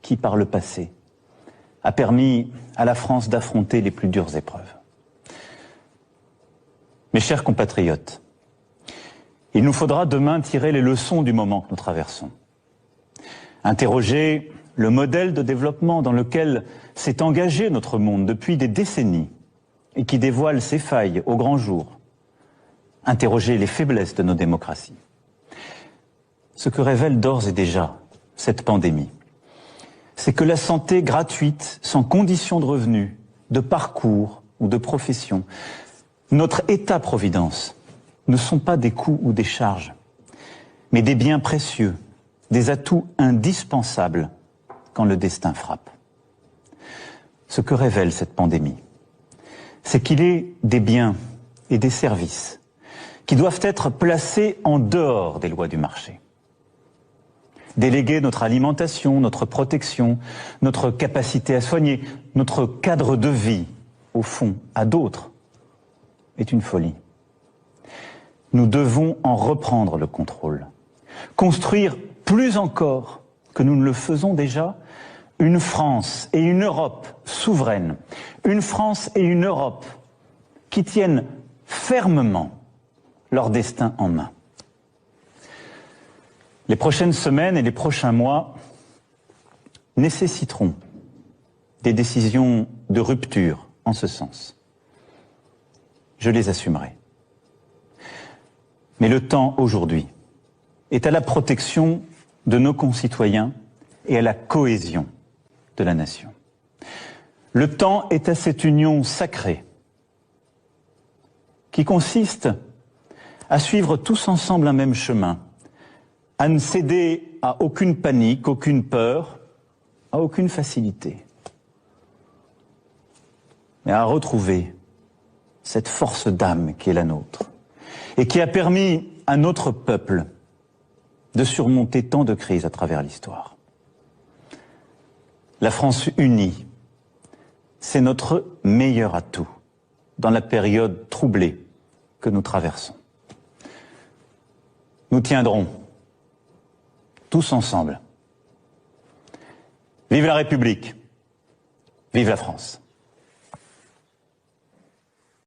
qui, par le passé, a permis à la France d'affronter les plus dures épreuves. Mes chers compatriotes, il nous faudra demain tirer les leçons du moment que nous traversons. Interroger le modèle de développement dans lequel s'est engagé notre monde depuis des décennies et qui dévoile ses failles au grand jour. Interroger les faiblesses de nos démocraties. Ce que révèle d'ores et déjà cette pandémie, c'est que la santé gratuite, sans condition de revenus, de parcours ou de profession, notre État-providence, ne sont pas des coûts ou des charges, mais des biens précieux, des atouts indispensables quand le destin frappe. Ce que révèle cette pandémie, c'est qu'il est des biens et des services qui doivent être placés en dehors des lois du marché. Déléguer notre alimentation, notre protection, notre capacité à soigner, notre cadre de vie, au fond, à d'autres, est une folie. Nous devons en reprendre le contrôle. Construire plus encore que nous ne le faisons déjà, une France et une Europe souveraines, une France et une Europe qui tiennent fermement leur destin en main. Les prochaines semaines et les prochains mois nécessiteront des décisions de rupture en ce sens. Je les assumerai. Mais le temps aujourd'hui est à la protection de nos concitoyens et à la cohésion de la nation. Le temps est à cette union sacrée qui consiste à suivre tous ensemble un même chemin, à ne céder à aucune panique, aucune peur, à aucune facilité, mais à retrouver cette force d'âme qui est la nôtre et qui a permis à notre peuple de surmonter tant de crises à travers l'histoire. La France unie, c'est notre meilleur atout dans la période troublée que nous traversons. Nous tiendrons tous ensemble. Vive la République, vive la France.